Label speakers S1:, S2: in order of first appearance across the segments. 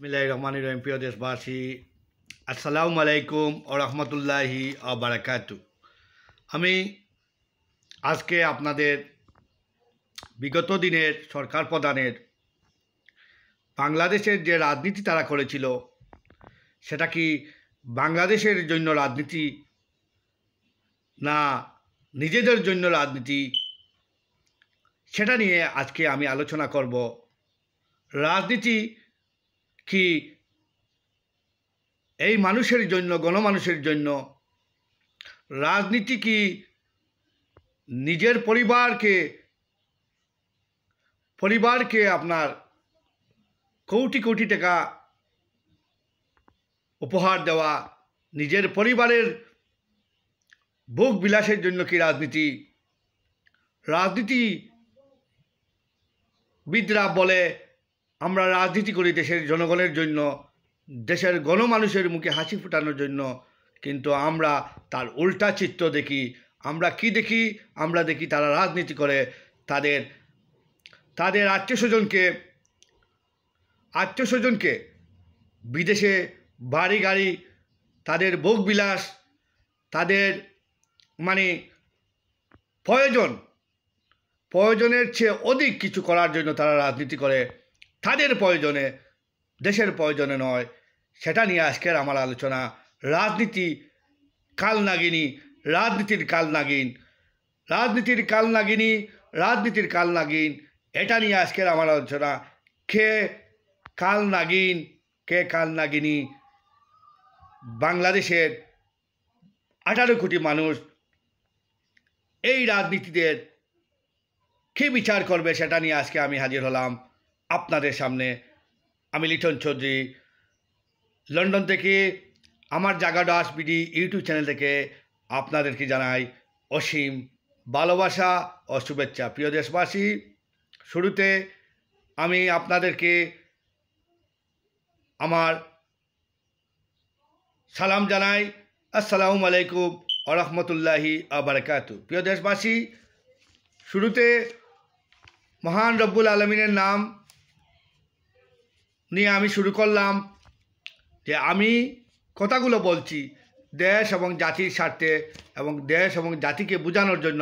S1: বিসমিল্লাহির রহমানির রহিম। প্রিয় দেশবাসী, আসসালামু আলাইকুম ও রহমতুল্লাহি বারাকাতু। আমি আজকে আপনাদের বিগত দিনের সরকার প্রধানের বাংলাদেশের যে রাজনীতি তারা করেছিল, সেটা কি বাংলাদেশের জন্য রাজনীতি না নিজেদের জন্য রাজনীতি, সেটা নিয়ে আজকে আমি আলোচনা করব। রাজনীতি কি এই মানুষের জন্য, গণমানুষের জন্য? রাজনীতি কি নিজের পরিবারকে আপনার কোটি কোটি টাকা উপহার দেওয়া, নিজের পরিবারের ভোগ বিলাসের জন্য কি রাজনীতি? রাজনীতিবিদরা বলে আমরা রাজনীতি করি দেশের জনগণের জন্য, দেশের গণমানুষের মুখে হাসি ফোটানোর জন্য, কিন্তু আমরা তার উল্টা চিত্র দেখি। আমরা কি দেখি? আমরা দেখি তারা রাজনীতি করে তাদের আত্মীয়স্বজনকে বিদেশে বাড়ি গাড়ি, তাদের ভোগবিলাস, তাদের প্রয়োজনের চেয়ে অধিক কিছু করার জন্য তারা রাজনীতি করে, তাদের প্রয়োজনে, দেশের প্রয়োজনে নয়। সেটা নিয়ে আজকের আমার আলোচনা। রাজনীতির কাল নাগিন, এটা নিয়ে আজকের আমার আলোচনা। কে কাল নাগিনী? বাংলাদেশের 18 কোটি মানুষ এই রাজনীতিদের কি বিচার করবে, সেটা নিয়ে আজকে আমি হাজির হলাম আপনাদের সামনে। আমি লিটন চৌধুরী, লন্ডন থেকে, আমার জাগা দাস বিডি ইউটিউব চ্যানেল থেকে আপনাদেরকে জানাই অসীম ভালোবাসা ও শুভেচ্ছা। প্রিয় দেশবাসী, শুরুতে আমি আপনাদেরকে আমার সালাম জানাই। আসসালামু আলাইকুম ওয়া রাহমাতুল্লাহি ওয়া বারাকাতু। প্রিয় দেশবাসী, শুরুতে মহান রব্বুল আলমিনের নাম নিয়ে আমি শুরু করলাম যে আমি কথাগুলো বলছি দেশ এবং জাতির স্বার্থে, এবং দেশ এবং জাতিকে বোঝানোর জন্য।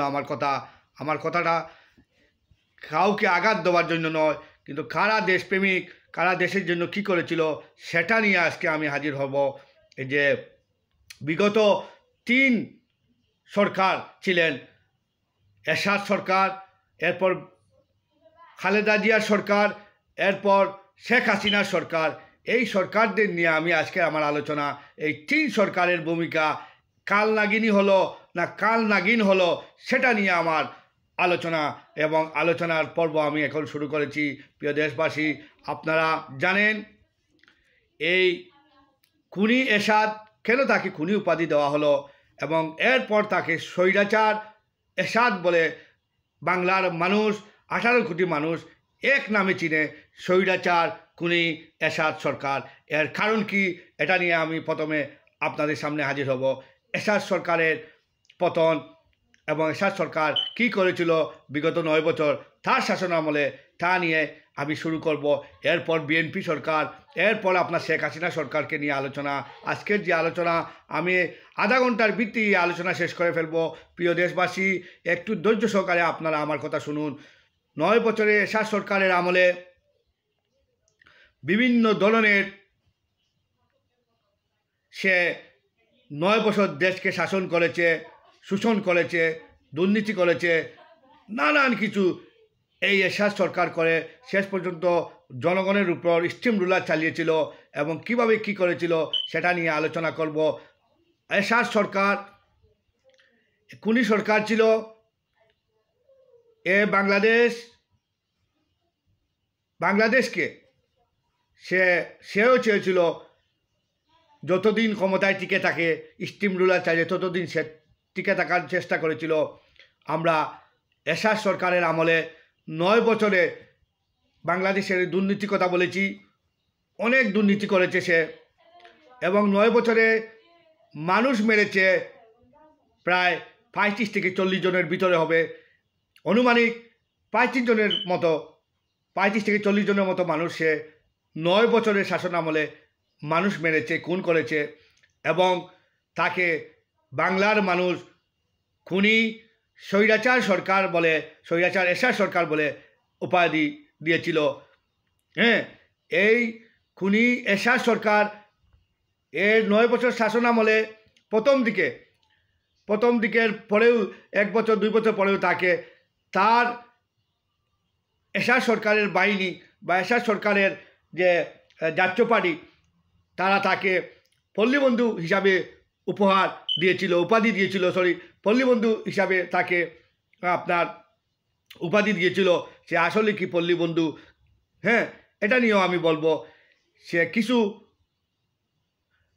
S1: আমার কথাটা কাউকে আঘাত দেওয়ার জন্য নয়, কিন্তু কারা দেশপ্রেমিক, কারা দেশের জন্য কি করেছিল, সেটা নিয়ে আজকে আমি হাজির হব। এই যে বিগত 3 সরকার ছিলেন, এরশাদ সরকার, এরপর খালেদা জিয়ার সরকার, এরপর শেখ হাসিনার সরকার। এই সরকারদের নিয়ে আমি আজকে আমার আলোচনা। এই 3 সরকারের ভূমিকা কাল নাগিনী হলো না কাল নাগিন হলো, সেটা নিয়ে আমার আলোচনা, এবং আলোচনার পর্ব আমি এখন শুরু করেছি। প্রিয় দেশবাসী, আপনারা জানেন এই খুনি এরশাদ, কেন তাকে খুনি উপাধি দেওয়া হলো, এবং এরপর তাকে স্বৈরাচার এরশাদ বলে বাংলার মানুষ, 18 কোটি মানুষ এক নামে চিনে, স্বৈরাচার খুনি এরশাদ সরকার। এর কারণ কি, এটা নিয়ে আমি প্রথমে আপনাদের সামনে হাজির হব। এরশাদ সরকারের পতন এবং এরশাদ সরকার কি করেছিল বিগত 9 বছর তার শাসন আমলে, তা নিয়ে আমি শুরু করব। এরপর বিএনপি সরকার, এরপর আপনার শেখ হাসিনা সরকারকে নিয়ে আলোচনা। আজকের যে আলোচনা, আমি আধা ঘন্টার ভিত্তি আলোচনা শেষ করে ফেলব। প্রিয় দেশবাসী, একটু ধৈর্য সহকারে আপনারা আমার কথা শুনুন। 9 বছরে এরশাদ সরকারের আমলে বিভিন্ন ধরনের সে 9 বছর দেশকে শাসন করেছে, শোষণ করেছে, দুর্নীতি করেছে, নানান কিছু এই এরশাদ সরকার করে শেষ পর্যন্ত জনগণের উপর স্টিম রুলার চালিয়েছিল, এবং কিভাবে কি করেছিল সেটা নিয়ে আলোচনা করব। এরশাদ সরকার খুনি সরকার ছিল। বাংলাদেশকে সেও চেয়েছিল যতদিন ক্ষমতায় টিকে থাকে, স্টিম রুলার চালিয়ে ততদিন সে টিকে থাকার চেষ্টা করেছিল। আমরা এরশাদ সরকারের আমলে 9 বছরে বাংলাদেশের দুর্নীতির কথা বলেছি, অনেক দুর্নীতি করেছে সে, এবং 9 বছরে মানুষ মেরেছে প্রায় 35 থেকে 40 জনের ভিতরে হবে, অনুমানিক 35 থেকে 40 জনের মতো মানুষ সে 9 বছরের শাসন আমলে মানুষ মেরেছে, খুন করেছে এবং তাকে বাংলার মানুষ খুনি স্বৈরাচার সরকার বলে, স্বৈরাচার এরশাদ সরকার বলে উপাধি দিয়েছিল। হ্যাঁ, এই খুনি এরশাদ সরকার এর 9 বছর শাসন আমলে প্রথম দিকের পরেও 1 বছর 2 বছর পরেও তাকে তার এরশাদ সরকারের বাহিনী বা এরশাদ সরকারের যে জাতীয় পার্টি তারা তাকে পল্লীবন্ধু হিসাবে উপাধি দিয়েছিল, পল্লীবন্ধু হিসাবে তাকে আপনার উপাধি দিয়েছিল। সে আসলে কি পল্লীবন্ধু, হ্যাঁ, এটা নিয়েও আমি বলবো। সে কিছু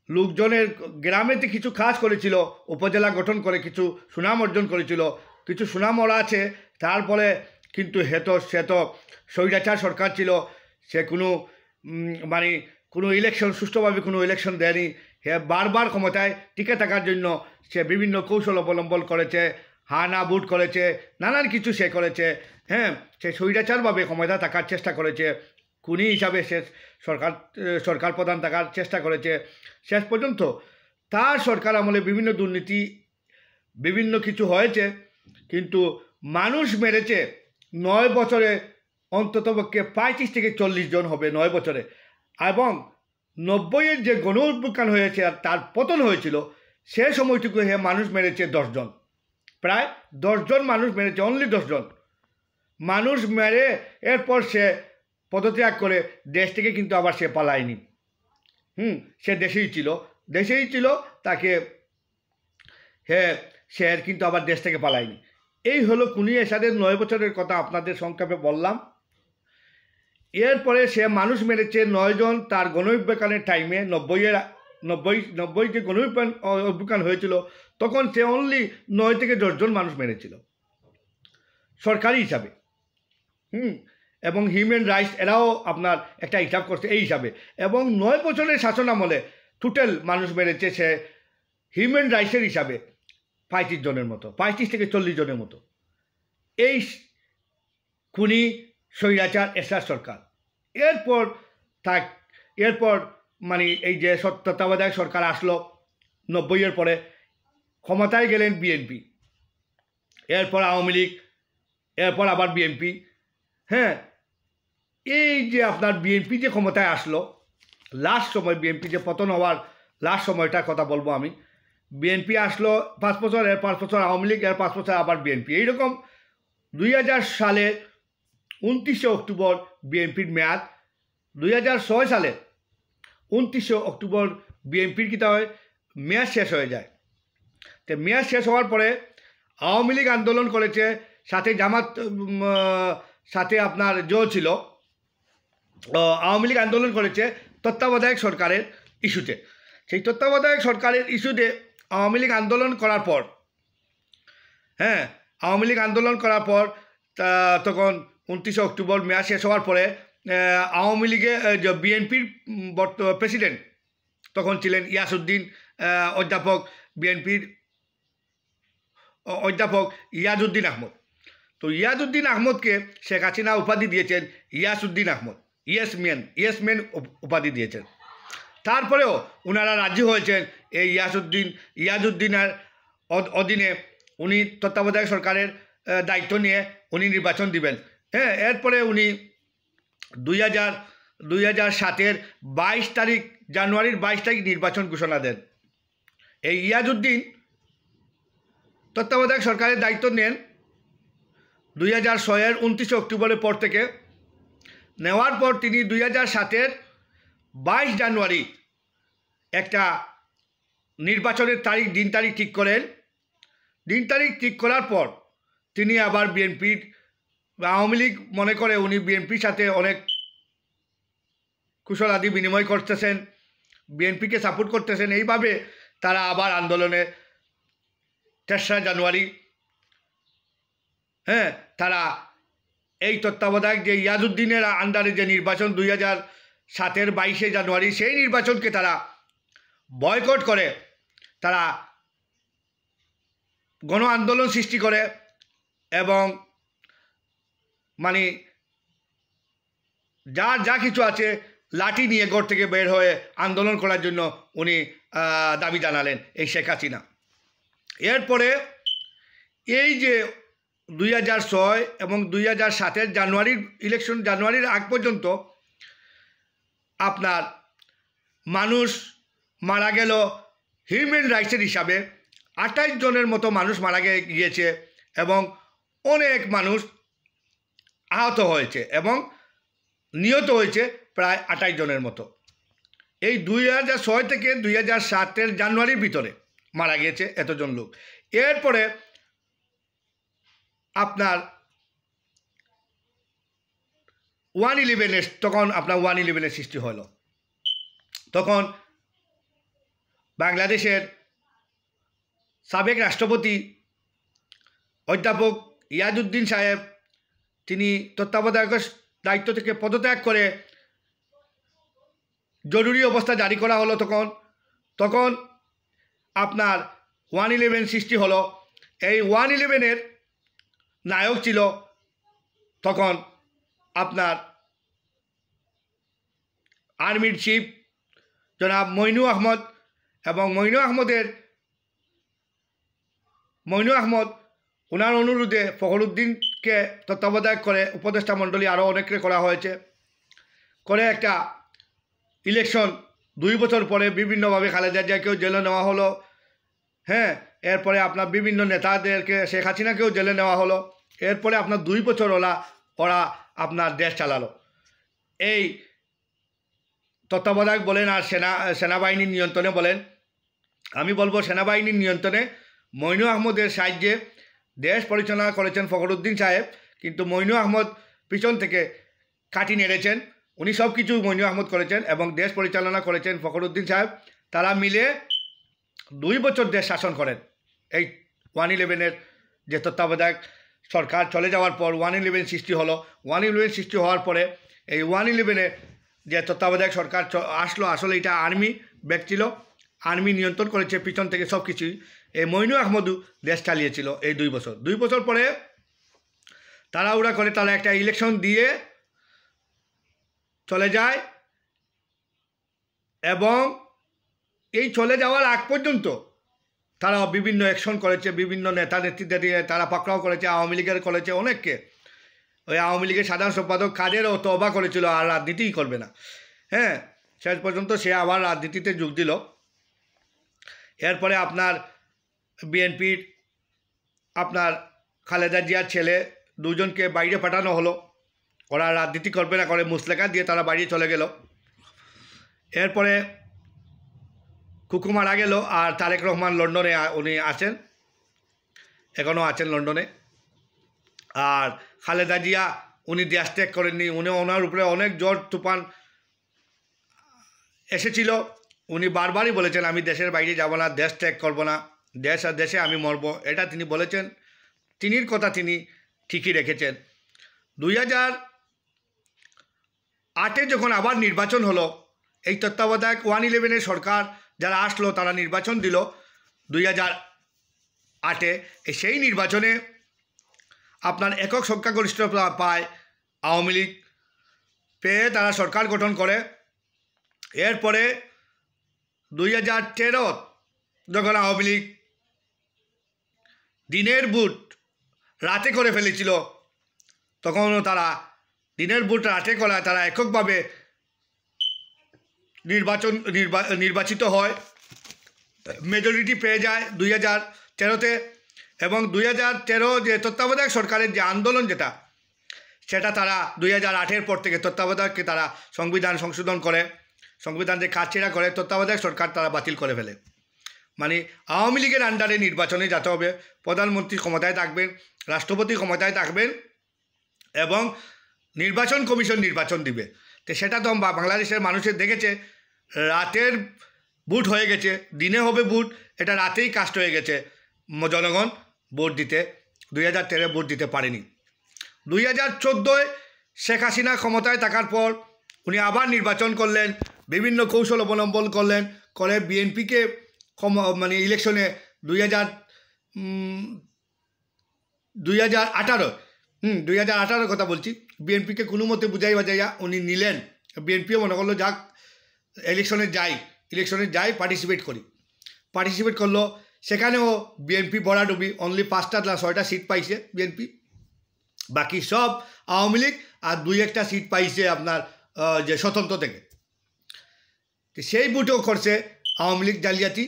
S1: লোকজনের গ্রামেতে কিছু কাজ করেছিল, উপজেলা গঠন করে কিছু সুনাম অর্জন করেছিল, কিছু সুনাম ওরা আছে। তারপরে কিন্তু সে তো স্বৈরাচার সরকার ছিল, সে কোনো মানে কোনো ইলেকশন সুষ্ঠুভাবে কোনো ইলেকশন দেয়নি। সে বারবার ক্ষমতায় টিকে থাকার জন্য সে বিভিন্ন কৌশল অবলম্বন করেছে, হানা বুট করেছে, নানান কিছু সে করেছে। হ্যাঁ, সে স্বৈরাচারভাবে ক্ষমতা থাকার চেষ্টা করেছে, খুনি হিসাবে সে সরকার প্রধান থাকার চেষ্টা করেছে। শেষ পর্যন্ত তার সরকার আমলে বিভিন্ন দুর্নীতি, বিভিন্ন কিছু হয়েছে, কিন্তু মানুষ মেরেছে 9 বছরে অন্ততপক্ষে 35 থেকে 40 জন হবে 9 বছরে। এবং 90-এর যে গণ অভ্যুত্থান হয়েছে আর তার পতন হয়েছিল, সে সময়টুকু মানুষ মেরেছে 10 জন, প্রায় 10 জন মানুষ মেরেছে, অনলি 10 জন মানুষ মেরে এরপর সে পদত্যাগ করে দেশ থেকে কিন্তু আবার সে পালায়নি। সে দেশেই ছিল তাকে সে কিন্তু আবার দেশ থেকে পালায়নি। এই হলো খুনি এরশাদের 9 বছরের কথা আপনাদের সংক্ষেপে বললাম। এরপরে সে মানুষ মেরেছে 9 জন তার গণ অভ্যুত্থানের টাইমে। 90 যে গণ অভ্যুত্থান হয়েছিল তখন সে অনলি 9 থেকে 10 জন মানুষ মেরেছিল সরকারি হিসাবে। এবং হিউম্যান রাইটস এরাও আপনার একটা হিসাব করছে এই হিসাবে। এবং 9 বছরের শাসন আমলে টোটাল মানুষ মেরেছে সে হিউম্যান রাইটসের হিসাবে 35 জনের মতো, 35 থেকে 40 জনের মতো। এই খুনি স্বৈরাচার এরশাদ সরকার। এরপর মানে এই যে তত্ত্বাবধায়ক সরকার আসলো 90-এর পরে, ক্ষমতায় গেলেন বিএনপি, এরপর আওয়ামী লীগ, এরপর আবার বিএনপি। হ্যাঁ, এই যে আপনার বিএনপি যে ক্ষমতায় আসলো, লাস্ট সময় বিএনপি যে পতন হওয়ার লাস্ট সময়টার কথা বলবো আমি। বিএনপি আসলো 5 বছর, এর 5 বছর আওয়ামী লীগ, এর 5 বছর আবার বিএনপি। এইরকম 2000 সালে 29শে অক্টোবর বিএনপির মেয়াদ। 2006 সালে 29শে অক্টোবর বিএনপির কী হয়, মেয়াদ শেষ হয়ে যায়। তো মেয়াদ শেষ হওয়ার পরে আওয়ামী লীগ আন্দোলন করেছে, সাথে আপনার ছিল, আওয়ামী লীগ আন্দোলন করেছে তত্ত্বাবধায়ক সরকারের ইস্যুতে। সেই তত্ত্বাবধায়ক সরকারের ইস্যুতে আওয়ামী লীগ আন্দোলন করার পর তখন 29শে অক্টোবর মেয়াদ শেষ হওয়ার পরে আওয়ামী লীগে বিএনপির প্রেসিডেন্ট তখন ছিলেন ইয়াজউদ্দিন, অধ্যাপক ইয়াজউদ্দিন আহমদ। তো ইয়াজউদ্দিন আহমদকে শেখ হাসিনা উপাধি দিয়েছেন ইয়াসউদ্দিন আহমদ, ইয়েসম্যান উপাধি দিয়েছেন। তারপরেও ওনারা রাজি হয়েছেন এই ইয়াজউদ্দিনের অধীনে উনি তত্ত্বাবধায়ক সরকারের দায়িত্ব নিয়ে উনি নির্বাচন দিবেন। হ্যাঁ, এরপরে উনি 2007-এর 22 তারিখ, জানুয়ারির 22 তারিখ নির্বাচন ঘোষণা দেন। এই ইয়াজউদ্দিন তত্ত্বাবধায়ক সরকারের দায়িত্ব নেন 2006-এর 29শে অক্টোবরের পর থেকে। নেওয়ার পর তিনি 2007-এর 22 জানুয়ারি একটা নির্বাচনের দিন তারিখ ঠিক করেন। দিন তারিখ ঠিক করার পর তিনি আবার আওয়ামী লীগ মনে করে উনি বিএনপির সাথে অনেক কুশলাদি বিনিময় করতেছেন, বিএনপিকে সাপোর্ট করতেছেন। এইভাবে তারা আবার আন্দোলনে 3রা জানুয়ারি তারা এই তত্ত্বাবধায়ক যে ইয়াজউদ্দিনের আন্ডারে যে নির্বাচন 2007-এর 22শে জানুয়ারি, সেই নির্বাচনকে তারা বয়কট করে, তারা গণ আন্দোলন সৃষ্টি করে এবং মানে যা কিছু আছে লাঠি নিয়ে ঘর থেকে বের হয়ে আন্দোলন করার জন্য উনি দাবি জানালেন এই শেখ হাসিনা। এরপরে এই যে 2006 এবং 2007 জানুয়ারির ইলেকশন, জানুয়ারির আগ পর্যন্ত আপনার মানুষ মারা গেল হিউম্যান রাইটসের হিসাবে 28 জনের মতো মানুষ মারা গিয়েছে এবং অনেক মানুষ আহত হয়েছে এবং নিহত হয়েছে প্রায় 28 জনের মতো। এই 2006 থেকে 2007 জানুয়ারির ভিতরে মারা গিয়েছে এতজন লোক। এরপরে আপনার 1/11 তখন আপনার 1/11 সৃষ্টি হলো। তখন বাংলাদেশের সাবেক রাষ্ট্রপতি অধ্যাপক ইয়াজউদ্দিন সাহেব তিনি তত্ত্বাবধায়কের দায়িত্ব থেকে পদত্যাগ করে জরুরি অবস্থা জারি করা হলো। তখন আপনার 1/11 সৃষ্টি হলো। এই 1/11 নায়ক ছিল তখন আপনার আর্মির চিফ জনাব মইনু আহমদ, এবং মইনু আহমদ ওনার অনুরোধে ফখরুদ্দিনকে তত্ত্বাবধায়ক করে উপদেষ্টা মণ্ডলী আরও অনেককে করা হয়েছে, করে একটা ইলেকশন 2 বছর পরে বিভিন্নভাবে খালেদা জিয়াকেও জেলে নেওয়া হলো। হ্যাঁ, এরপরে আপনার বিভিন্ন নেতাদেরকে, শেখ হাসিনাকেও জেলে নেওয়া হলো। এরপরে আপনার 2 বছর ওরা আপনার দেশ চালালো। এই তত্ত্বাবধায়ক বলেন আর সেনাবাহিনীর নিয়ন্ত্রণে বলেন, আমি বলবো সেনাবাহিনীর নিয়ন্ত্রণে মইনু আহমদের সাহায্যে দেশ পরিচালনা করেছেন ফখরুদ্দিন সাহেব, কিন্তু মইনু আহমদ পিছন থেকে কাটি নেড়েছেন। উনি সব কিছু মইনু আহমদ করেছেন এবং দেশ পরিচালনা করেছেন ফখরুদ্দিন সাহেব। তারা মিলে 2 বছর দেশ শাসন করেন। এই 1/11 যে তত্ত্বাবধায়ক সরকার চলে যাওয়ার পর 1/11 সৃষ্টি হলো। 1/11 সৃষ্টি হওয়ার পরে এই 1/11 যে তত্ত্বাবধায়ক সরকার আসলো, আসলে এটা আর্মি ব্যাক ছিল, আর্মি নিয়ন্ত্রণ করেছে পিছন থেকে সব কিছুই। এই মইনু আহমদও দেশ চালিয়েছিল এই 2 বছর। 2 বছর পরে তাড়াহুড়া করে তারা একটা ইলেকশন দিয়ে চলে যায়, এবং এই চলে যাওয়ার আগ পর্যন্ত তারা বিভিন্ন অ্যাকশন করেছে, বিভিন্ন নেতা নেতৃত্বে দিয়ে তারা পাকড়াও করেছে, আওয়ামী লীগের করেছে অনেককে। ওই আওয়ামী লীগের সাধারণ সম্পাদক কাদেরও তওবা করেছিল আর রাজনীতিই করবে না। হ্যাঁ, শেষ পর্যন্ত সে আবার রাজনীতিতে যোগ দিল। এরপরে আপনার বিএনপির আপনার খালেদা জিয়ার ছেলে 2 জনকে বাইরে পাঠানো হলো, ওরা রাজনীতি করবে না করে মুসলেখা দিয়ে তারা বাইরে চলে গেল। এরপরে কুকু মারা গেল, আর তারেক রহমান লন্ডনে উনি আছেন, এখনও আছেন লন্ডনে। আর খালেদা জিয়া উনি দেশ ত্যাগ করেননি, ওনার উপরে অনেক ঝড় তুফান এসেছিল। উনি বারবারই বলেছেন আমি দেশের বাইরে যাব না, দেশ ত্যাগ করব না, দেশ আর দেশে আমি মরব, এটা তিনি বলেছেন। তিনির কথা তিনি ঠিকই রেখেছেন। 2008 যখন আবার নির্বাচন হলো, এই তত্ত্বাবধায়ক 1/11 সরকার যারা আসলো তারা নির্বাচন দিল 2008। সেই নির্বাচনে আপনার একক সংখ্যাগরিষ্ঠতা পায় আওয়ামী লীগ, পেয়ে তারা সরকার গঠন করে। এরপরে 2013 যখন আওয়ামী লীগ দিনের ভোট রাতে করে ফেলেছিল, তখনও তারা দিনের ভোট রাতে করায় তারা এককভাবে নির্বাচিত হয়, মেজরিটি পেয়ে যায় 2013-তে। এবং 2013 যে তত্ত্বাবধায়ক সরকারের যে আন্দোলন সেটা তারা 2008-এর পর থেকে তত্ত্বাবধায়ককে তারা সংবিধান সংশোধন করে, সংবিধান যে কাটছেড়া করে তত্ত্বাবধায়ক সরকার তারা বাতিল করে ফেলে। মানে আওয়ামী লীগের আন্ডারে নির্বাচনে যেতে হবে, প্রধানমন্ত্রী ক্ষমতায় থাকবেন, রাষ্ট্রপতি ক্ষমতায় থাকবেন, এবং নির্বাচন কমিশন নির্বাচন দিবে। তো সেটা তো বাংলাদেশের মানুষের দেখেছে, রাতের ভোট হয়ে গেছে, দিনে হবে ভোট, এটা রাতেই কাস্ট হয়ে গেছে। জনগণ ভোট দিতে 2013 ভোট দিতে পারেনি। 2014 শেখ হাসিনা ক্ষমতায় থাকার পর উনি আবার নির্বাচন করলেন, বিভিন্ন কৌশল অবলম্বন করে বিএনপিকে মানে ইলেকশনে 2018 কথা বলছি, বিএনপিকে কোনো মতে বুঝাই বাজাইয়া উনি নিলেন বিএনপিও মনে করলো যাক ইলেকশনে যাই পার্টিসিপেট করলো। সেখানেও বিএনপি ভরাডুবি, অনলি 5টা না 6টা সিট পাইছে বিএনপি, বাকি সব আওয়ামী লীগ, আর 2-1টা সিট পাইছে আপনার যে স্বতন্ত্র থেকে। সেই বুটেও করছে আওয়ামী লীগ জালিয়াতি,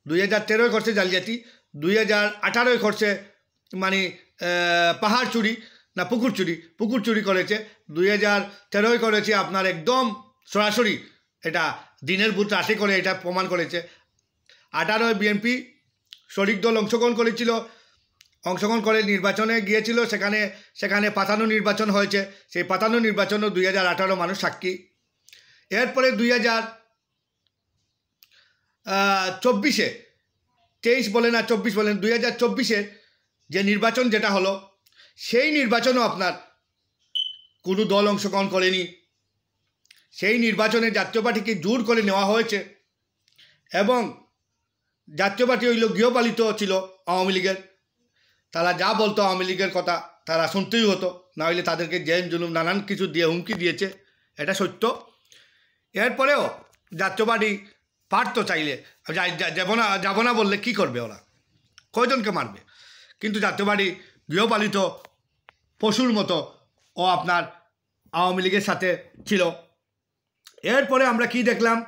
S1: 2013 করছে জালিয়াতি, 2018 করছে মানে পাহাড় চুরি না পুকুর চুরি করেছে, 2013 করেছে আপনার একদম সরাসরি এটা দিনের বুথ রাতে করে এটা প্রমাণ করেছে। 18 বিএনপি শরিক দল অংশগ্রহণ করে নির্বাচনে গিয়েছিল, সেখানে পাতানো নির্বাচন হয়েছে, সেই পাতানো নির্বাচনও 2018 মানুষ সাক্ষী। এরপরে 2024-এ 23 বলেন আর 24 বলেন, 2024-এর যে নির্বাচন যেটা হলো, সেই নির্বাচনও আপনার কোনো দল অংশগ্রহণ করেনি। সেই নির্বাচনে জাতীয় পার্টিকে জোর করে নেওয়া হয়েছে এবং জাতীয় পার্টি হইল গৃহপালিত ছিল আওয়ামী লীগের। তারা যা বলতো আওয়ামী লীগের কথা তারা শুনতেই হতো, না হলে তাদেরকে জেল জুলুম নানান কিছু দিয়ে হুমকি দিয়েছে, এটা সত্য। এরপরেও জাতীয় পার্টি পারতো চাইলে, যাব না বললে কি করবে ওরা, কয়জনকে মারবে? কিন্তু জাতীয় পার্টি গৃহপালিত পশুর মতো ও আপনার আওয়ামী লীগের সাথে ছিল। এরপরে আমরা কি দেখলাম?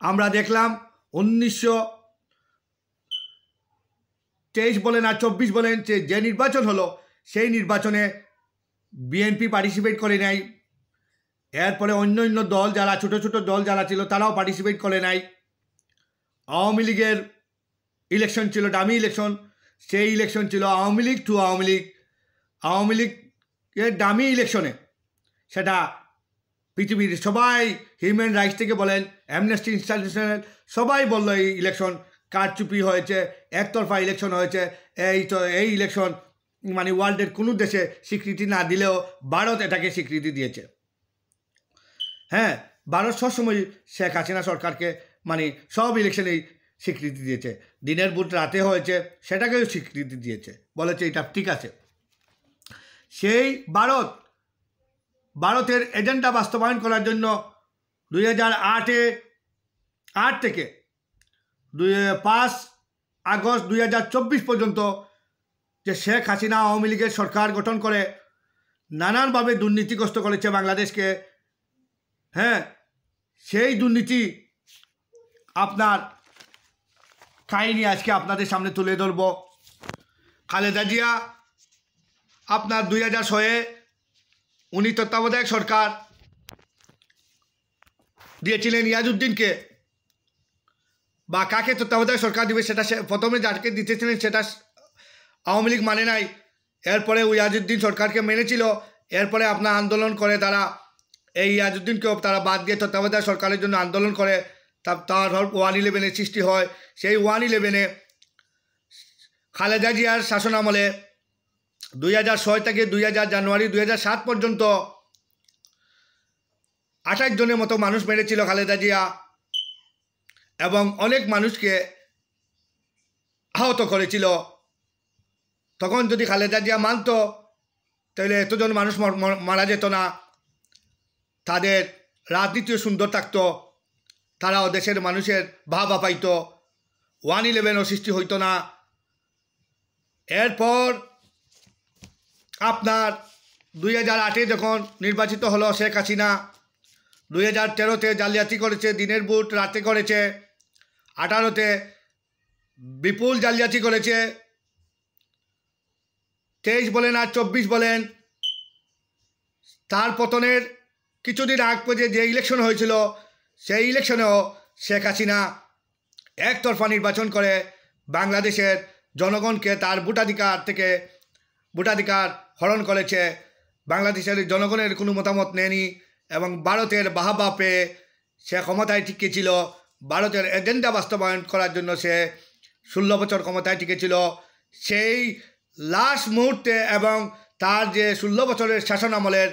S1: আমরা দেখলাম 1923 বলেন আর 24 বলেন যে নির্বাচন হলো, সেই নির্বাচনে বিএনপি পার্টিসিপেট করে নাই। এরপরে অন্য দল যারা ছোটো দল যারা ছিল তারাও পার্টিসিপেট করে নাই। আওয়ামী লীগের ইলেকশন ছিল, ডামি ইলেকশন, সেই ইলেকশন ছিল আওয়ামী লীগের ডামি ইলেকশনে। সেটা পৃথিবীর সবাই, হিউম্যান রাইটস থেকে বলেন, অ্যামনেস্টি ইন্টারন্যাশনাল, সবাই বললো এই ইলেকশন কারচুপি হয়েছে, একতরফা ইলেকশন হয়েছে। এই ইলেকশন মানে ওয়ার্ল্ডের কোনো দেশে স্বীকৃতি না দিলেও ভারত এটাকে স্বীকৃতি দিয়েছে। হ্যাঁ, ভারত সবসময় শেখ হাসিনা সরকারকে মানে সব ইলেকশনেই স্বীকৃতি দিয়েছে। দিনের বুথ রাতে হয়েছে, সেটাকেও স্বীকৃতি দিয়েছে, বলেছে এটা ঠিক আছে। সেই ভারতের এজেন্ডা বাস্তবায়ন করার জন্য 2008 থেকে 5 আগস্ট 2024 পর্যন্ত যে শেখ হাসিনা আওয়ামী লীগের সরকার গঠন করে নানানভাবে দুর্নীতিগ্রস্ত করেছে বাংলাদেশকে। হ্যাঁ, সেই দুর্নীতি আপনার কাহিনী আজকে আপনাদের সামনে তুলে ধরব। খালেদা জিয়া আপনার 2006-এ উনি তত্ত্বাবধায়ক সরকার দিয়েছিলেন ইয়াজউদ্দিনকে, বা কাকে তত্ত্বাবধায়ক সরকার দিবে সেটা প্রথমে যাকে দিতেছিলেন সেটা আওয়ামী লীগ মানে নাই। এরপরে ইয়াজউদ্দিন সরকারকে মেনেছিল। এরপরে আপনার আন্দোলন করে তারা এই ইয়াজউদ্দিনকেও তারা বাদ দিয়ে তত্ত্বাবধায়ক সরকারের জন্য আন্দোলন করে। তার 111-এর সৃষ্টি হয়। সেই 111-এ খালেদা জিয়ার শাসন আমলে 2006 থেকে জানুয়ারি 2007 পর্যন্ত 28 জনের মতো মানুষ মেরেছিল খালেদা জিয়া, এবং অনেক মানুষকে আহত করেছিল। তখন যদি খালেদা জিয়া মানত তাহলে এতজন মানুষ মারা যেত না, তাদের রাজনীতিও সুন্দর থাকতো, তারাও দেশের মানুষের ভাবা পাইত, 111-ও সৃষ্টি হইতো না। এরপর আপনার 2008-এ যখন নির্বাচিত হলো শেখ হাসিনা, 2013-তে জালিয়াতি করেছে, দিনের বুথ রাতে করেছে, 18-তে বিপুল জালিয়াতি করেছে, 23 বলেন আর 24 বলেন। তার পতনের কিছুদিন আগ পর্যন্ত যে ইলেকশন হয়েছিল, সেই ইলেকশনেও শেখ হাসিনা একতরফা নির্বাচন করে বাংলাদেশের জনগণকে তার ভোটাধিকার হরণ করেছে। বাংলাদেশের জনগণের কোনো মতামত নেয়নি এবং ভারতের বাহাবা পেয়ে সে ক্ষমতায় টিকেছিল। ভারতের এজেন্ডা বাস্তবায়ন করার জন্য সে 16 বছর ক্ষমতায় টিকেছিল। সেই লাস্ট মুহূর্তে এবং তার যে 16 বছরের শাসন আমলের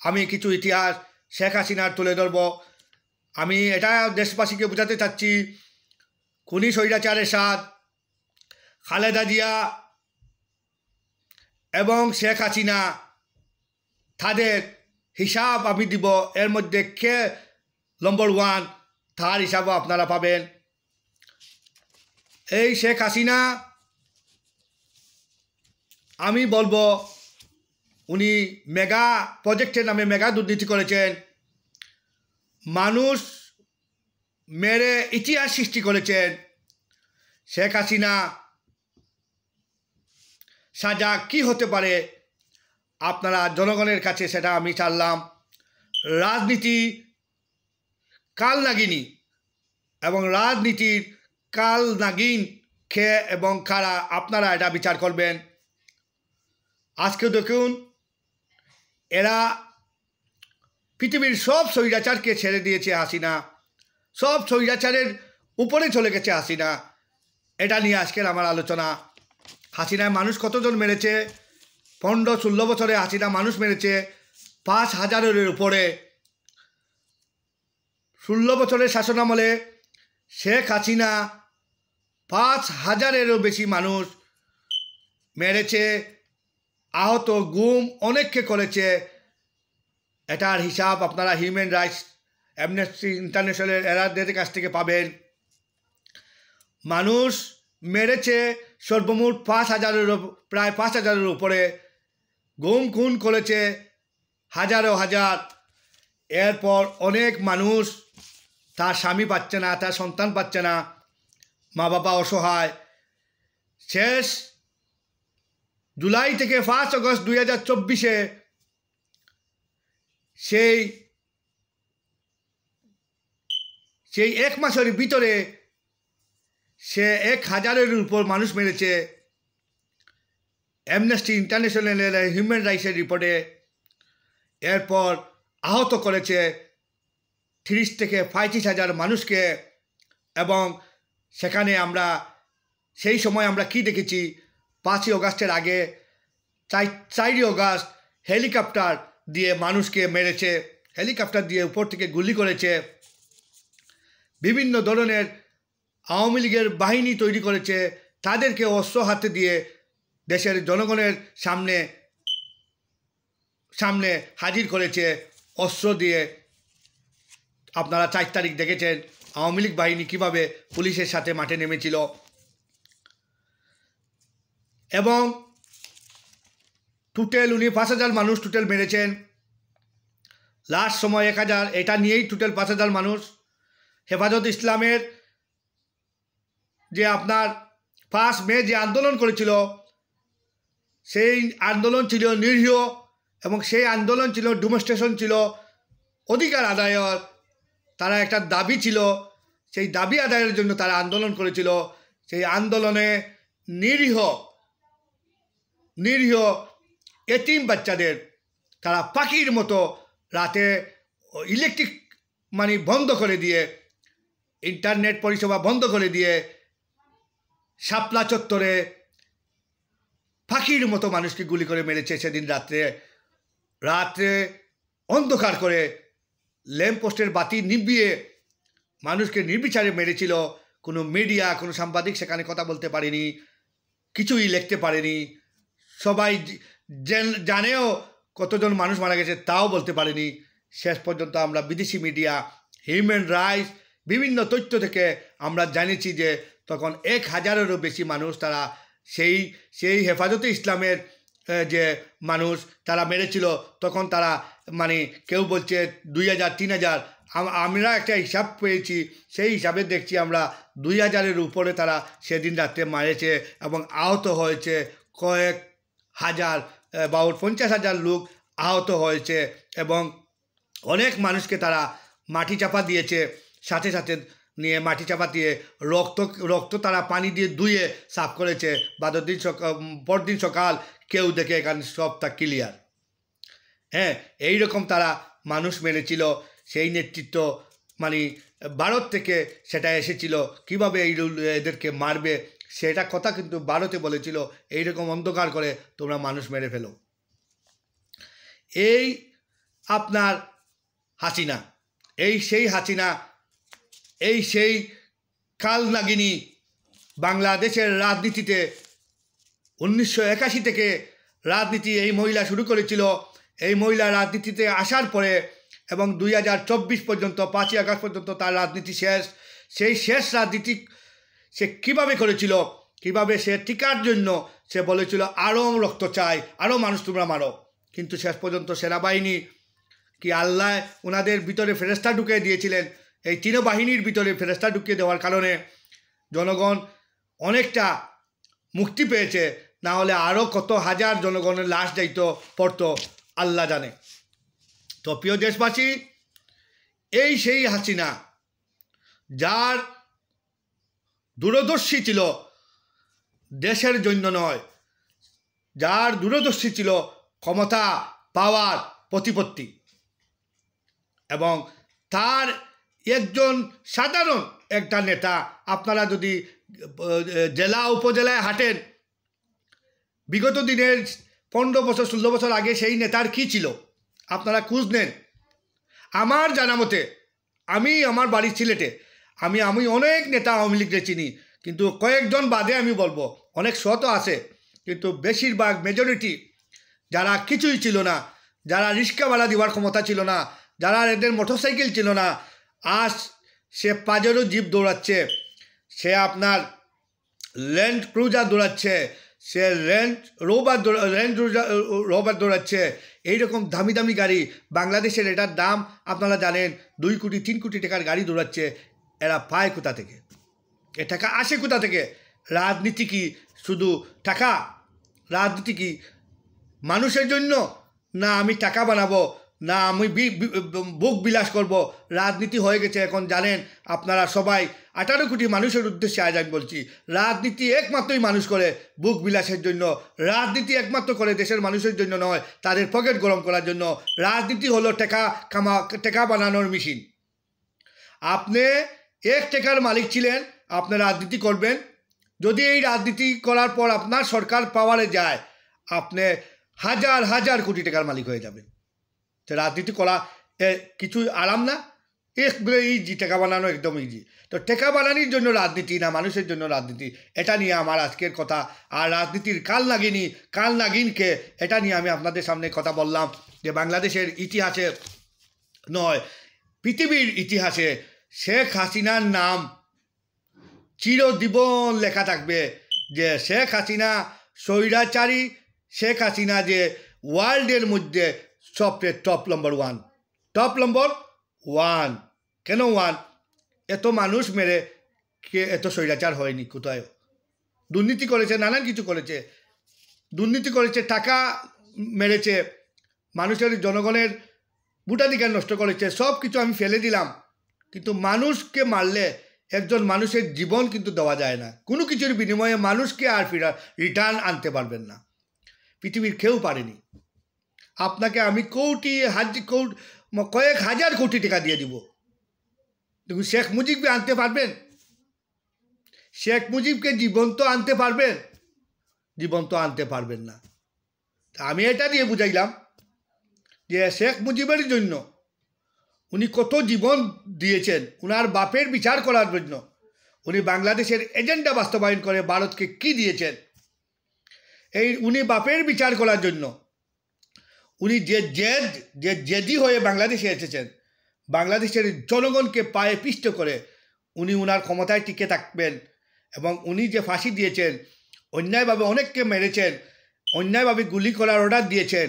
S1: আমি কিছু ইতিহাস শেখ হাসিনার তুলে ধরব। আমি এটা দেশবাসীকে বোঝাতে চাচ্ছি, খুনি স্বৈরাচার এরশাদ, খালেদা জিয়া এবং শেখ হাসিনা তাদের হিসাব আমি দিব, এর মধ্যে কে নম্বর 1 তার হিসাবও আপনারা পাবেন। এই শেখ হাসিনা আমি বলবো উনি মেগা প্রজেক্টের নামে মেগা দুর্নীতি করেছেন, মানুষ মেরে ইতিহাস সৃষ্টি করেছেন। শেখ হাসিনা সাজা কি হতে পারে আপনারা জনগণের কাছে সেটা আমি চাইলাম। রাজনীতি কাল নাগিনী এবং রাজনীতির কাল নাগিন খে এবং কারা আপনারা এটা বিচার করবেন। আজকে দেখুন এরা পৃথিবীর সব স্বৈরাচারকে ছেড়ে দিয়েছে হাসিনা, সব স্বৈরাচারের উপরে চলে গেছে হাসিনা। এটা নিয়ে আজকের আমার আলোচনা। হাসিনায় মানুষ কতজন মেরেছে? 15-16 বছরে হাসিনা মানুষ মেরেছে 5,000-এর উপরে। 16 বছরের শাসনামলে শেখ হাসিনা 5,000-এরও বেশি মানুষ মেরেছে, আহত গুম অনেককে করেছে। এটার হিসাব আপনারা হিউম্যান রাইটস অ্যামনেস্টি ইন্টারন্যাশনাল এরাদের কাছ থেকে পাবেন। মানুষ মেরেছে সর্বমোট 5,000-এর প্রায় 5,000-এর উপরে, গুম খুন করেছে হাজারো হাজার। এরপর অনেক মানুষ তার স্বামী পাচ্ছে না, তার সন্তান পাচ্ছে না, মা বাবা অসহায়। শেষ জুলাই থেকে 5 আগস্ট 2024-এ সেই 1 মাসের ভিতরে সে 1,000-এর উপর মানুষ মেরেছে। অ্যামনেস্টি ইন্টারন্যাশনালের হিউম্যান রাইটসের রিপোর্টে। এরপর আহত করেছে 30 থেকে 35,000 মানুষকে। এবং সেখানে আমরা সেই সময় আমরা কি দেখেছি? 5ই আগস্টের আগে 4ই আগস্ট হেলিকপ্টার দিয়ে মানুষকে মেরেছে, হেলিকপ্টার দিয়ে উপর থেকে গুলি করেছে। বিভিন্ন ধরনের আওয়ামী লীগের বাহিনী তৈরি করেছে, তাদেরকে অস্ত্র হাতে দিয়ে দেশের জনগণের সামনে হাজির করেছে অস্ত্র দিয়ে। আপনারা 4 তারিখ দেখেছেন আওয়ামী লীগ বাহিনী কীভাবে পুলিশের সাথে মাঠে নেমেছিল। এবং টোটাল উনি 5,000 মানুষ টোটাল মেরেছেন, লাস্ট সময় 1,000। এটা নিয়েই টোটাল 5,000 মানুষ। হেফাজত ইসলামের যে আপনার 5 মে যে আন্দোলন করেছিল, সেই আন্দোলন ছিল নিরীহ এবং সেই আন্দোলন ছিল ডেমনস্ট্রেশন, ছিল অধিকার আদায়ের। তারা একটা দাবি ছিল, সেই দাবি আদায়ের জন্য তারা আন্দোলন করেছিল। সেই আন্দোলনে নিরীহ এতিম বাচ্চাদের তারা পাখির মতো রাতে ইলেকট্রিক বন্ধ করে দিয়ে, ইন্টারনেট পরিষেবা বন্ধ করে দিয়ে শাপলা চত্বরে পাখির মতো মানুষকে গুলি করে মেরেছে। সেদিন রাত্রে অন্ধকার করে ল্যাম্পপোস্টের বাতি নিভিয়ে মানুষকে নির্বিচারে মেরেছিল। কোনো মিডিয়া, কোনো সাংবাদিক সেখানে কথা বলতে পারেনি, কিছুই লিখতে পারেনি। সবাই জানেও কতজন মানুষ মারা গেছে, তাও বলতে পারেনি। শেষ পর্যন্ত আমরা বিদেশি মিডিয়া, হিউম্যান রাইটস, বিভিন্ন তথ্য থেকে আমরা জানিয়েছি যে তখন 1,000-এরও বেশি মানুষ তারা সেই হেফাজতে ইসলামের যে মানুষ তারা মেরেছিল। তখন তারা কেউ বলছে 2,000, 3,000। আমরা একটা হিসাব পেয়েছি, সেই হিসাবে দেখছি আমরা 2,000-এর উপরে তারা সেদিন রাত্রে মারেছে এবং আহত হয়েছে কয়েক হাজার, 50,000 লোক আহত হয়েছে। এবং অনেক মানুষকে তারা মাটি চাপা দিয়েছে, সাথে সাথে নিয়ে মাটি চাপা দিয়ে রক্ত তারা পানি দিয়ে ধুয়ে সাফ করেছে। পরদিন সকাল কেউ দেখে এখানে সবটা ক্লিয়ার। হ্যাঁ, এইরকম তারা মানুষ মেরেছিল। সেই নেতৃত্ব ভারত থেকে সেটা এসেছিল, কীভাবে এদেরকে মারবে সেটা কথা কিন্তু ভারতে বলেছিল, এইরকম অন্ধকার করে তোমরা মানুষ মেরে ফেলো। এই আপনার হাসিনা, সেই হাসিনা, সেই কাল নাগিনী বাংলাদেশের রাজনীতিতে 1981 থেকে রাজনীতি এই মহিলা শুরু করেছিল। এই মহিলা রাজনীতিতে আসার পরে এবং 2024 পর্যন্ত 5ই আগস্ট পর্যন্ত তার রাজনীতি শেষ। সেই শেষ রাজনীতি সে কীভাবে করেছিল, কীভাবে সে টিকার জন্য সে বলেছিল আরও রক্ত চাই, আরও মানুষ তোমরা মারো, কিন্তু শেষ পর্যন্ত সেনাবাহিনী কি আল্লাহ ওনাদের ভিতরে ফেরেস্তা ঢুকিয়ে দিয়েছিলেন। এই বাহিনীর ভিতরে ফেরেস্তা ঢুকিয়ে দেওয়ার কারণে জনগণ অনেকটা মুক্তি পেয়েছে, না হলে আরও কত হাজার জনগণের লাশ যাইতো পড়তো আল্লাহ জানে। তো প্রিয় দেশবাসী, এই সেই হাসিনা যার দূরদর্শী ছিল দেশের জন্য নয়, যার দূরদর্শী ছিল ক্ষমতা পাওয়ার প্রতিপত্তি, এবং তার একজন সাধারণ একটা নেতা, আপনারা যদি জেলা উপজেলায় হাঁটেন, বিগত দিনের 15 বছর 16 বছর আগে সেই নেতার কী ছিল আপনারা খোঁজ নেন। আমার জানা মতে, আমি আমার বাড়ির সিলেটে আমি অনেক নেতা আওয়ামী লীগের চিনি, কিন্তু কয়েকজন বাদে আমি বলবো, অনেক শত আছে, কিন্তু বেশিরভাগ মেজরিটি যারা কিছুই ছিল না, যারা রিক্সা ভাড়া দেওয়ার ক্ষমতা ছিল না, যারা এদের মোটরসাইকেল ছিল না, আজ সে পাজেরো জিপ দৌড়াচ্ছে, সে আপনার ল্যান্ড ক্রুজার দৌড়াচ্ছে, সে রেঞ্জ রোভার দৌড়াচ্ছে, এইরকম দামি দামি গাড়ি বাংলাদেশের এটার দাম আপনারা জানেন 2 কোটি 3 কোটি টাকার গাড়ি দৌড়াচ্ছে। এরা পায় কোথা থেকে? এ টাকা আসে কোথা থেকে? রাজনীতি কি শুধু টাকা? রাজনীতি কি মানুষের জন্য? না আমি টাকা বানাবো, না আমি বুক বিলাস করব। রাজনীতি হয়ে গেছে এখন, জানেন আপনারা সবাই। 18 কোটি মানুষের উদ্দেশ্যে আজ আমি বলছি, রাজনীতি একমাত্রই মানুষ করে বুক বিলাসের জন্য। রাজনীতি একমাত্র করে দেশের মানুষের জন্য নয়, তাদের পকেট গরম করার জন্য। রাজনীতি হলো টাকা বানানোর মেশিন। আপনি 1 টাকার মালিক ছিলেন, আপনি রাজনীতি করবেন। যদি এই রাজনীতি করার পর আপনার সরকার পাওয়ারে যায়, আপনি হাজার হাজার কোটি টাকার মালিক হয়ে যাবেন। তো রাজনীতি করা কিছু আরাম না, একগুলো ইজি, টাকা বানানো একদম ইজি। তো টাকা বানানোর জন্য রাজনীতি না, মানুষের জন্য রাজনীতি। এটা নিয়ে আমার আজকের কথা। আর রাজনীতির কাল নাগিনকে এটা নিয়ে আমি আপনাদের সামনে কথা বললাম, যে বাংলাদেশের ইতিহাসে নয়, পৃথিবীর ইতিহাসে শেখ হাসিনার নাম চিরজীবন লেখা থাকবে, যে শেখ হাসিনা স্বৈরাচারী, শেখ হাসিনা যে ওয়ার্ল্ডের মধ্যে সবচেয়ে টপ নম্বর 1। কেন 1? এত মানুষ মেরে কে এত স্বৈরাচার হয়নি কোথায়? দুর্নীতি করেছে, নানান কিছু করেছে, দুর্নীতি করেছে, টাকা মেরেছে, মানুষের জনগণের ভোটাধিকার নষ্ট করেছে, সব কিছু আমি ফেলে দিলাম। কিন্তু মানুষকে মারলে একজন মানুষের জীবন কিন্তু দেওয়া যায় না। কোনো কিছুর বিনিময়ে মানুষকে আর রিটার্ন আনতে পারবেন না, পৃথিবীর কেউ পারেনি। আপনাকে আমি কয়েক হাজার কোটি টাকা দিয়ে দিব, দেখুন শেখ মুজিবকে আনতে পারবেন? শেখ মুজিবকে জীবন্ত আনতে পারবেন? জীবন্ত আনতে পারবেন না। আমি এটা দিয়ে বুঝাইলাম যে শেখ মুজিবের জন্য উনি কত জীবন দিয়েছেন, উনার বাপের বিচার করার জন্য। উনি বাংলাদেশের এজেন্ডা বাস্তবায়ন করে ভারতকে কি দিয়েছেন, উনি বাপের বিচার করার জন্য উনি যে জেদি হয়ে বাংলাদেশে এসেছেন, বাংলাদেশের জনগণকে পায়ে পিষ্ট করে উনি উনার ক্ষমতায় টিকে থাকবেন। এবং উনি যে ফাঁসি দিয়েছেন, অন্যায়ভাবে অনেককে মেরেছেন, অন্যায়ভাবে গুলি করার অর্ডার দিয়েছেন,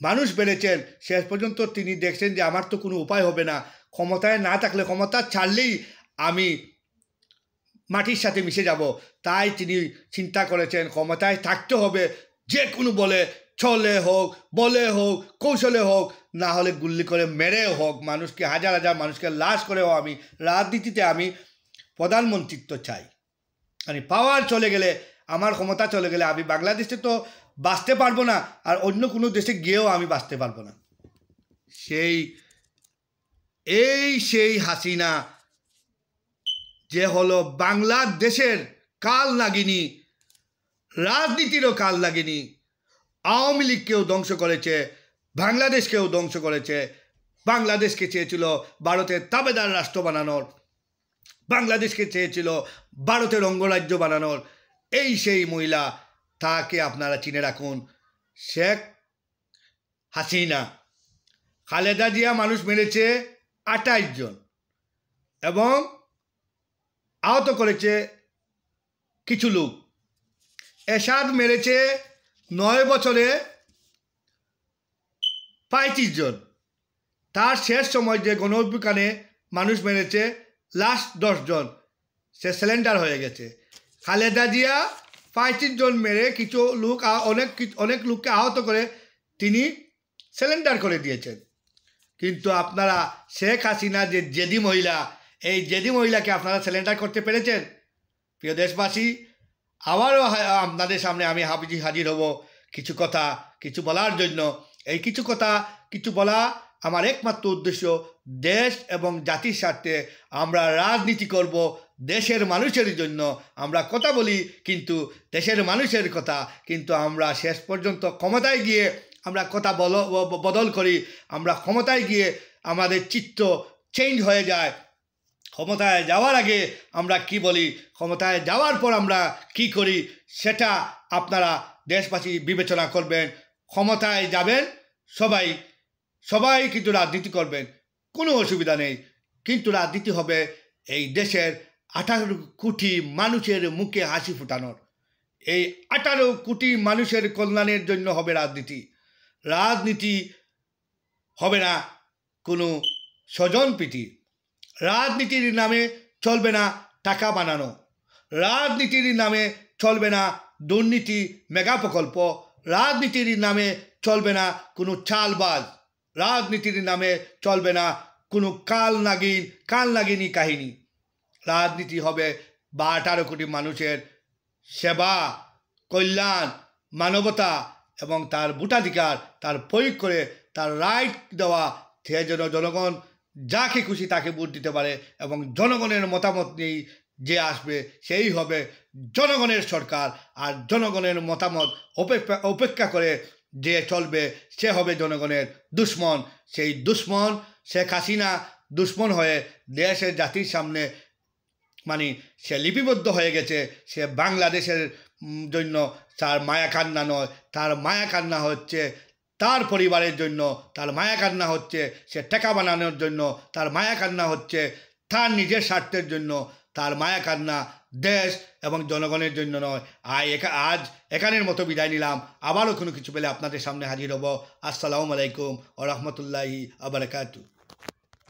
S1: মানুষ বেড়েছেন, শেষ পর্যন্ত তিনি দেখছেন যে আমার তো কোনো উপায় হবে না, ক্ষমতায় না থাকলে, ক্ষমতা ছাড়লেই আমি মাটির সাথে মিশে যাব। তাই তিনি চিন্তা করেছেন ক্ষমতায় থাকতে হবে, যে কোনো ছলে হোক, বলে হোক, কৌশলে হোক, না হলে গুল্লি করে মেরেও হোক, মানুষকে হাজার হাজার মানুষকে লাশ করেও আমি রাজনীতিতে আমি প্রধানমন্ত্রিত্ব চাই। মানে পাওয়ার চলে গেলে, আমার ক্ষমতা চলে গেলে আমি বাংলাদেশে তো বাঁচতে পারবো না, আর অন্য কোনো দেশে গিয়েও আমি বাঁচতে পারবো না। সেই হাসিনা যে হলো বাংলাদেশের কাল নাগিনী, রাজনীতিরও কাল নাগিনী, আওয়ামী লীগকেও ধ্বংস করেছে, বাংলাদেশকেও ধ্বংস করেছে। বাংলাদেশকে চেয়েছিল ভারতের তাবেদার রাষ্ট্র বানানোর, বাংলাদেশকে চেয়েছিল ভারতের অঙ্গরাজ্য বানানোর। সেই মহিলা, তাকে আপনারা চিনে রাখুন। শেখ হাসিনা। খালেদা জিয়া মানুষ মেরেছে 28 জন এবং আহত করেছে কিছু লোক। এরশাদ মেরেছে 9 বছরে 35 জন। তার শেষ সময় যে গণঅভ্যুত্থানে মানুষ মেরেছে লাস্ট 10 জন, সে সিলিন্ডার হয়ে গেছে। খালেদা জিয়া 35 জন মেরে কিছু লোক অনেক লোককে আহত করে তিনি সিলিন্ডার করে দিয়েছেন। কিন্তু আপনারা শেখ হাসিনা যে জেদি মহিলা, এই জেদি মহিলাকে আপনারা সিলিন্ডার করতে পেরেছেন? প্রিয় দেশবাসী, আবারও আপনাদের সামনে আমি হাজির হব কিছু বলার জন্য। এই কিছু বলা আমার একমাত্র উদ্দেশ্য, দেশ এবং জাতির স্বার্থে আমরা রাজনীতি করব, দেশের মানুষের জন্য আমরা কথা বলি, কিন্তু দেশের মানুষের কথা, কিন্তু আমরা শেষ পর্যন্ত ক্ষমতায় গিয়ে আমরা কথা বদল করি। আমরা ক্ষমতায় গিয়ে আমাদের চিত্ত চেঞ্জ হয়ে যায়। ক্ষমতায় যাওয়ার আগে আমরা কি বলি, ক্ষমতায় যাওয়ার পর আমরা কি করি, সেটা আপনারা দেশবাসী বিবেচনা করবেন। ক্ষমতায় যাবেন সবাই কিন্তু রাজনীতি করবেন, কোনো অসুবিধা নেই, কিন্তু রাজনীতি হবে এই দেশের 18 কোটি মানুষের মুখে হাসি ফোটানোর। এই 18 কোটি মানুষের কল্যাণের জন্য হবে রাজনীতি। রাজনীতি হবে না কোনো স্বজনপ্রীতি। রাজনীতির নামে চলবে না টাকা বানানো। রাজনীতির নামে চলবে না দুর্নীতি, মেগা প্রকল্প। রাজনীতির নামে চলবে না কোনো চালবাজ। রাজনীতির নামে চলবে না কোনো কালনাগিনী কাহিনী। রাজনীতি হবে 18 কোটি মানুষের সেবা, কল্যাণ, মানবতা এবং তার ভোটাধিকার তার প্রয়োগ করে তার রাইট দেওয়া, সে যেন জনগণ যাকে খুশি তাকে ভোট দিতে পারে এবং জনগণের মতামত নিয়েই যে আসবে সেই হবে জনগণের সরকার। আর জনগণের মতামত উপেক্ষা করে যে চলবে সে হবে জনগণের দুশ্মন। সেই দুশ্মন শেখ হাসিনা দুশ্মন হয়ে দেশের জাতির সামনে সে লিপিবদ্ধ হয়ে গেছে। সে বাংলাদেশের জন্য তার মায়া কান্না নয়, তার মায়া কান্না হচ্ছে তার পরিবারের জন্য, তার মায়া কান্না হচ্ছে সে টাকা বানানোর জন্য, তার মায়া কান্না হচ্ছে তার নিজের স্বার্থের জন্য, তার মায়া কান্না দেশ এবং জনগণের জন্য নয়। আজ এখানের মতো বিদায় নিলাম। আবারও কোনো কিছু পেলে আপনাদের সামনে হাজির হব। আসসালামু আলাইকুম ওয়া রাহমাতুল্লাহি ওয়া বারাকাতুহু।